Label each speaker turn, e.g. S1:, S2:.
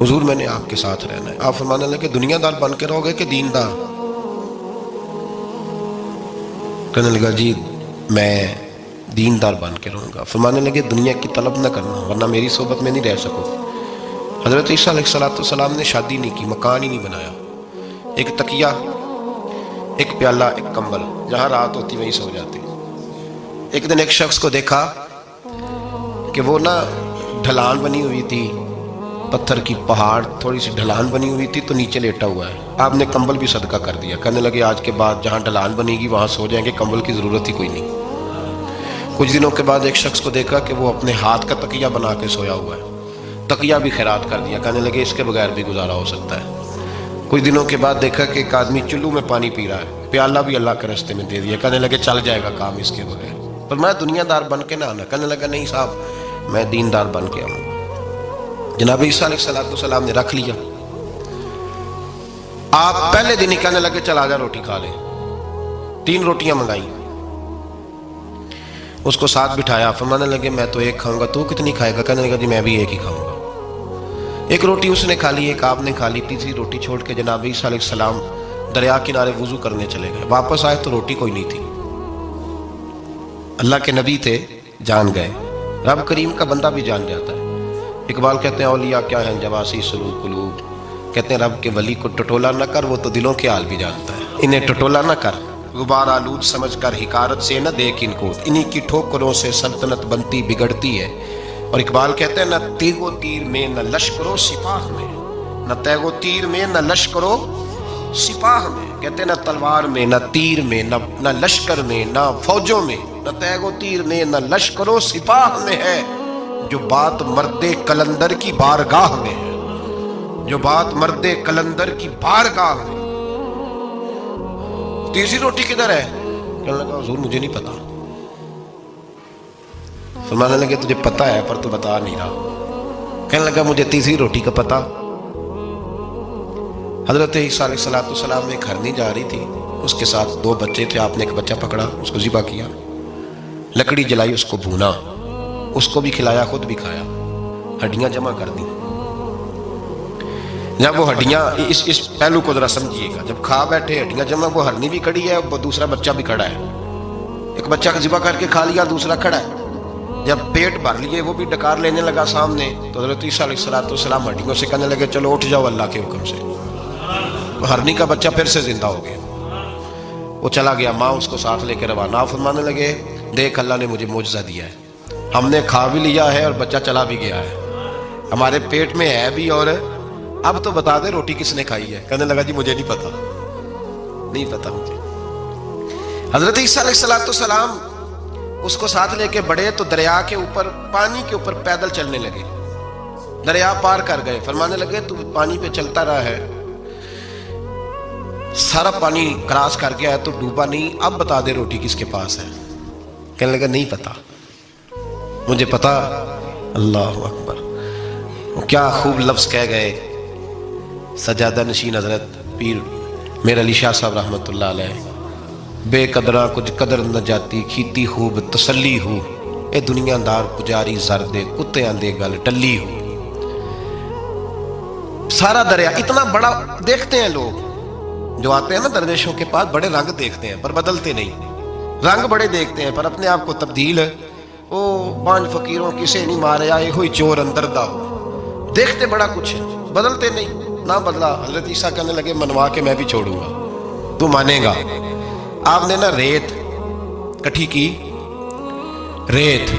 S1: حضور، میں نے آپ کے ساتھ رہنا ہے۔ آپ فرمانے لگے دنیا دار بن کے رہو گے کہ دیندار؟ کہنے لگا جی میں دیندار بن کے رہوں گا۔ فرمانے لگے دنیا کی طلب نہ کرنا ورنہ میری صحبت میں نہیں رہ سکو۔ حضرت عیسیٰ علیہ السلام نے شادی نہیں کی، مکان ہی نہیں بنایا، ایک تکیہ، ایک پیالہ، ایک کمبل، جہاں رات ہوتی وہیں سو جاتی۔ ایک دن ایک شخص کو دیکھا کہ وہ نا ڈھلان بنی ہوئی تھی، پتھر کی پہاڑ تھوڑی سی ڈھلان بنی ہوئی تھی تو نیچے لیٹا ہوا ہے۔ آپ نے کمبل بھی صدقہ کر دیا، کہنے لگے آج کے بعد جہاں ڈھلان بنے گی وہاں سو جائیں گے، کمبل کی ضرورت ہی کوئی نہیں۔ کچھ دنوں کے بعد ایک شخص کو دیکھا کہ وہ اپنے ہاتھ کا تکیہ بنا کے سویا ہوا ہے، تکیہ بھی خیرات کر دیا، کہنے لگے اس کے بغیر بھی گزارا ہو سکتا ہے۔ کچھ دنوں کے بعد دیکھا کہ ایک آدمی چلو میں پانی پی رہا ہے، پیالہ بھی اللہ کے راستے میں دے دیا، کہنے لگے چل جائے گا کام اس کے بغیر۔ پر میں دنیا دار بن کے نہ آنا، کہنے لگا نہیں صاحب میں دیندار بن کے آؤں گا۔ جناب عیسیٰ علیہ السلام نے رکھ لیا۔ آپ پہلے دن ہی کہنے لگے چل آجا روٹی کھا لیں۔ 3 روٹیاں منگائیں، اس کو ساتھ بٹھایا، فرمانے لگے میں تو ایک کھاؤں گا، تو کتنی کھائے گا؟ کہنے لگا جی میں بھی ایک ہی کھاؤں گا۔ ایک روٹی اس نے کھا لی، ایک آپ نے کھا لی، تیسری روٹی چھوڑ کے جناب عیسیٰ علیہ السلام دریا کنارے وضو کرنے چلے گئے۔ واپس آئے تو روٹی کوئی نہیں تھی۔ اللہ کے نبی تھے، جان گئے۔ رب کریم کا بندہ بھی جان جاتا ہے۔ اقبال کہتے ہیں اولیاء کیا ہیں جواسی سلوک قلوب، کہتے ہیں رب کے ولی کو ٹٹولا نہ کر، وہ تو دلوں کے حال بھی جانتا ہے۔ انہیں ٹٹولا نہ کر، غبار آلود سمجھ کر حکارت سے نہ دیکھ ان کو، انہی کی ٹھوکروں سے سلطنت بنتی بگڑتی ہے۔ اور اقبال کہتے ہیں نہ تیگ و تیر میں نہ لشکرو سپاہ میں، نہ تیگ و تیر میں نہ لشکرو سپاہ میں، کہتے ہیں نہ تلوار میں نہ تیر میں نہ لشکر میں نہ فوجوں میں، نہ تیگ و تیر میں نہ لشکرو سپاہ میں ہے جو بات مرد کلندر کی بارگاہ میں ہے، جو بات مرد کلندر کی بارگاہ میں۔ تیسری روٹی کدھر ہے؟ کہنے لگا حضور مجھے نہیں پتا۔ فرمانے لگے تجھے پتا ہے پر تو بتا نہیں رہا۔ کہنے لگا مجھے تیسری روٹی کا پتا۔ حضرت عیسیٰ علیہ السلام میں ایک ہرنی جا رہی تھی، اس کے ساتھ 2 بچے تھے۔ آپ نے ایک بچہ پکڑا، اس کو ذبح کیا، لکڑی جلائی، اس کو بھونا، اس کو بھی کھلایا، خود بھی کھایا، ہڈیاں جمع کر دی۔ جب وہ ہڈیاں اس پہلو کو ذرا سمجھیے گا، جب کھا بیٹھے ہڈیاں جمع، وہ ہرنی بھی کھڑی ہے، وہ دوسرا بچہ بھی کھڑا ہے۔ ایک بچہ کا ذبح کر کے کھا لیا، دوسرا کھڑا ہے۔ جب پیٹ بھر لیے وہ بھی ڈکار لینے لگا سامنے، تو حضرت عیسیٰ علیہ السلام ہڈیوں سے کہنے لگے چلو اٹھ جاؤ اللہ کے حکم سے۔ ہرنی کا بچہ پھر سے زندہ ہو گیا، وہ چلا گیا، ماں اس کو ساتھ لے کے روانہ۔ فرمانے لگے دیکھ اللہ نے مجھے معجزہ دیا ہے، ہم نے کھا بھی لیا ہے اور بچہ چلا بھی گیا ہے، ہمارے پیٹ میں ہے بھی، اور اب تو بتا دے روٹی کس نے کھائی ہے؟ کہنے لگا جی مجھے نہیں پتا، نہیں پتا مجھے۔ حضرت عیسیٰ علیہ السلام اس کو ساتھ لے کے بڑھے تو دریا کے اوپر، پانی کے اوپر پیدل چلنے لگے، دریا پار کر گئے۔ فرمانے لگے تو پانی پہ چلتا رہا ہے، سارا پانی کراس کر گیا ہے تو ڈوبا نہیں، اب بتا دے روٹی کس کے پاس ہے؟ کہنے لگا نہیں پتا مجھے پتا۔ اللہ اکبر، کیا خوب لفظ کہہ گئے سجادہ نشین حضرت پیر میر علی شاہ صاحب رحمۃ اللہ علیہ، بے قدرہ کچھ قدر نہ جاتی، کھیتی خوب تسلی ہو، اے دنیا دار پجاری زردے کتے آندے گل ٹلی ہو۔ سارا دریا اتنا بڑا دیکھتے ہیں لوگ جو آتے ہیں نا درویشوں کے پاس، بڑے رنگ دیکھتے ہیں پر بدلتے نہیں، رنگ بڑے دیکھتے ہیں پر اپنے آپ کو تبدیل ہے۔ او 5 فقیروں کسے نہیں مارے آئے ہوئی چور اندر دا ہو، دیکھتے بڑا کچھ ہے بدلتے نہیں۔ نہ بدلا، حضرت عیسیٰ کہنے لگے منوا کے میں بھی چھوڑوں گا، تو مانے گا۔ آپ نے نا ریت کٹھی کی، ریت